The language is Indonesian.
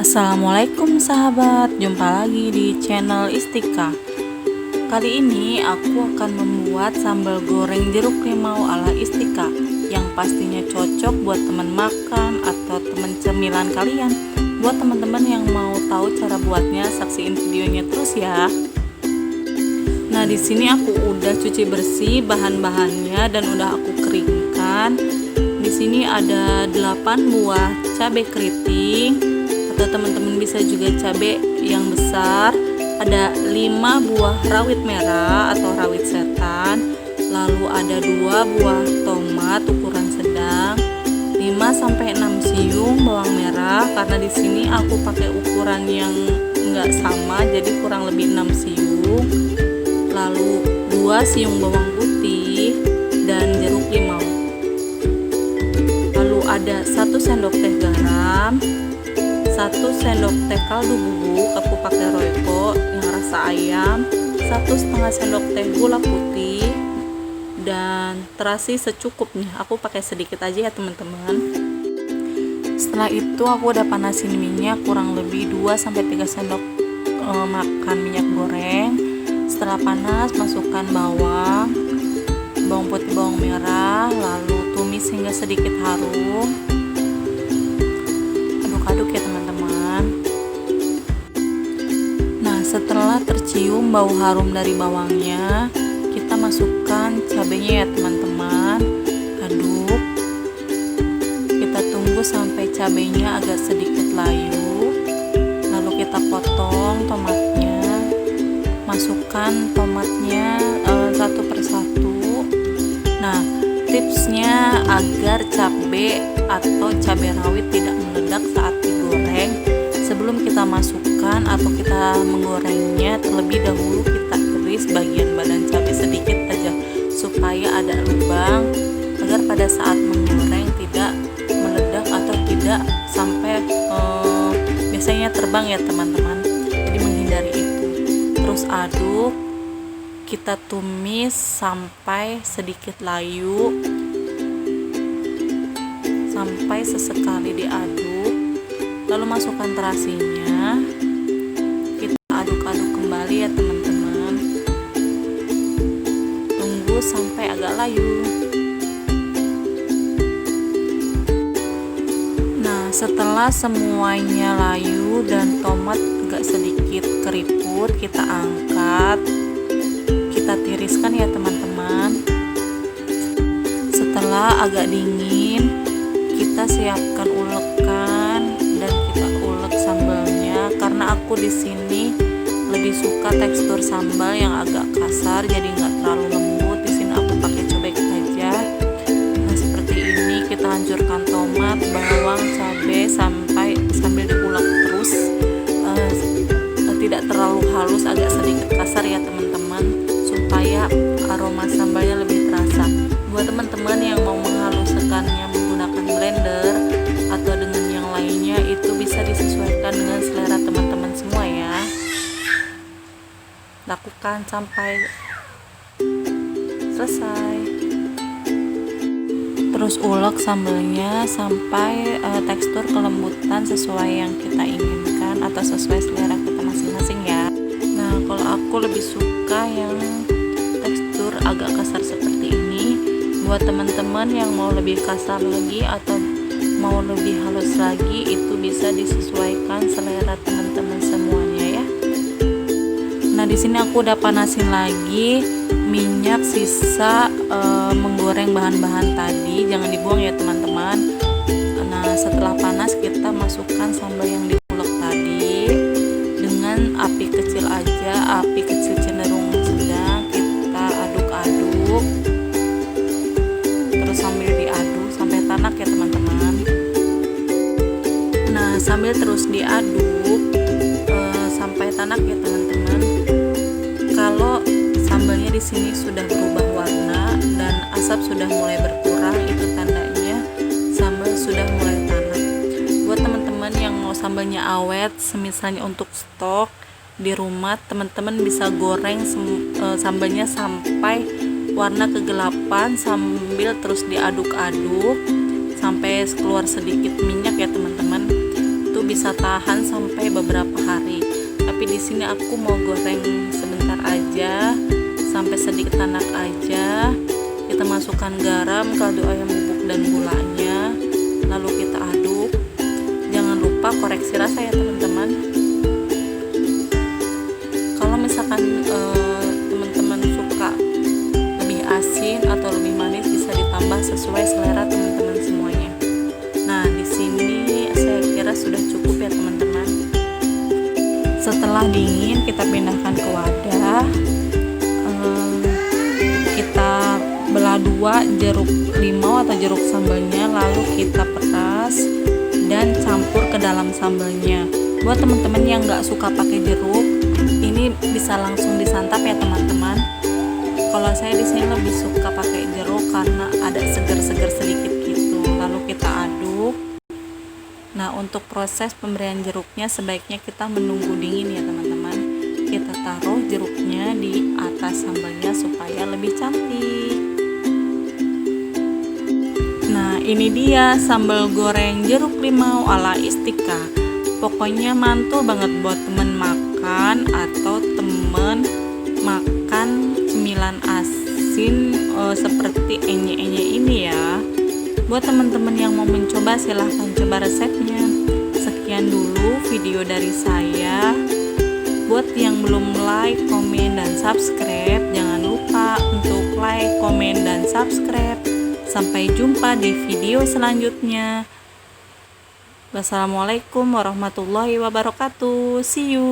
Assalamualaikum sahabat, jumpa lagi di channel Istika. Kali ini aku akan membuat sambal goreng jeruk limau ala Istika yang pastinya cocok buat teman makan atau teman cemilan kalian. Buat teman-teman yang mau tahu cara buatnya, saksiin videonya terus ya. Nah, di sini aku udah cuci bersih bahan-bahannya dan udah aku keringkan. Di sini ada 8 buah cabai keriting, atau teman-teman bisa juga cabai yang besar. Ada 5 buah rawit merah atau rawit setan, lalu ada 2 buah tomat ukuran sedang, 5-6 siung bawang merah. Karena di sini aku pakai ukuran yang enggak sama, jadi kurang lebih 6 siung. Lalu 2 siung bawang putih dan jeruk limau. Lalu ada 1 sendok teh garam, 1 sendok teh kaldu bubuk, aku pakai Royco yang rasa ayam, 1,5 sendok teh gula putih, dan terasi secukupnya. Aku pakai sedikit aja ya teman-teman. Setelah itu aku udah panasin minyak kurang lebih 2-3 sendok makan minyak goreng. Setelah panas, masukkan bawang putih, bawang merah, lalu tumis hingga sedikit harum. Aduk-aduk ya teman-teman. Nah, setelah tercium bau harum dari bawangnya, kita masukkan cabenya ya teman-teman. Aduk. Kita tunggu sampai cabenya agak sedikit layu. Lalu kita potong tomatnya. Masukkan tomatnya satu persatu. Nah, tipsnya agar cabai atau cabai rawit tidak meledak saat digoreng, sebelum kita masukkan atau kita menggorengnya, terlebih dahulu kita iris bagian badan cabai sedikit aja supaya ada lubang, agar pada saat menggoreng tidak meledak atau tidak sampai biasanya terbang ya teman-teman. Jadi menghindari itu. Terus aduk, kita tumis sampai sedikit layu, sampai sesekali diaduk. Lalu masukkan terasinya, kita aduk-aduk kembali ya teman-teman. Tunggu sampai agak layu. Nah, setelah semuanya layu dan tomat agak sedikit keriput, kita angkat, kita tiriskan ya teman-teman. Setelah agak dingin, kita siapkan ulekan dan kita ulek sambalnya. Karena aku di sini lebih suka tekstur sambal yang agak kasar, jadi nggak terlalu lembut. Di sini aku pakai cobek aja. Nah, seperti ini kita hancurkan tomat, bawang, cabai sambil diulek terus. Tidak terlalu halus, agak sedikit kasar ya teman-teman, supaya aroma sambalnya lebih terasa. Buat teman-teman yang mau menghaluskannya menggunakan blender atau dengan yang lainnya, itu bisa disesuaikan dengan selera teman-teman semua ya. Lakukan sampai selesai. Terus ulek sambalnya sampai tekstur kelembutan sesuai yang kita inginkan atau sesuai selera kita masing-masing ya. Nah, kalau aku lebih suka yang tekstur agak kasar seperti ini. Buat teman-teman yang mau lebih kasar lagi atau mau lebih halus lagi, itu bisa disesuaikan selera teman-teman semuanya ya. Nah, di sini aku udah panasin lagi minyak sisa menggoreng bahan-bahan tadi, jangan dibuang ya teman-teman. Nah, setelah panas kita masukkan sambal yang diulek tadi dengan api kecil aja, api kecil cenderung sedang. Kita aduk-aduk terus sambil diaduk sampai tanak ya teman-teman. Nah, sambil terus diaduk sampai tanak ya teman-teman. Kalau sambalnya di sini sudah berubah warna dan asap sudah mulai berkurang, itu tandanya sambal sudah mulai tanak. Buat teman-teman yang mau sambalnya awet, semisalnya untuk stok di rumah, teman-teman bisa goreng sambalnya sampai warna kegelapan sambil terus diaduk-aduk sampai keluar sedikit minyak ya teman-teman. Itu bisa tahan sampai beberapa hari. Tapi di sini aku mau goreng sebentar aja, sampai sedikit tanak aja. Kita masukkan garam, kaldu ayam bubuk dan gulanya, lalu kita aduk. Jangan lupa koreksi rasa ya teman-teman. Kalau misalkan teman-teman suka lebih asin atau lebih manis, bisa ditambah sesuai selera teman-teman semuanya. Nah, di sini saya kira sudah cukup ya teman-teman. Setelah dingin, kita pindahkan ke wadah. Kita belah dua jeruk limau atau jeruk sambalnya, lalu kita peras dan campur ke dalam sambalnya. Buat teman-teman yang nggak suka pakai jeruk, ini bisa langsung disantap ya teman-teman. Kalau saya di sini lebih suka pakai jeruk karena ada seger-seger sedikit gitu. Lalu kita aduk. Nah, untuk proses pemberian jeruknya sebaiknya kita menunggu dingin ya teman-teman. Kita taruh jeruknya di atas sambalnya supaya lebih cantik. Nah, ini dia sambal goreng jeruk limau ala Istika. Pokoknya mantul banget buat temen makan atau temen makan cemilan asin seperti enye-enye ini ya. Buat teman-teman yang mau mencoba, silahkan coba resepnya. Sekian dulu video dari saya. Buat yang belum like, komen, dan subscribe, jangan lupa untuk like, komen, dan subscribe. Sampai jumpa di video selanjutnya. Wassalamualaikum warahmatullahi wabarakatuh. See you.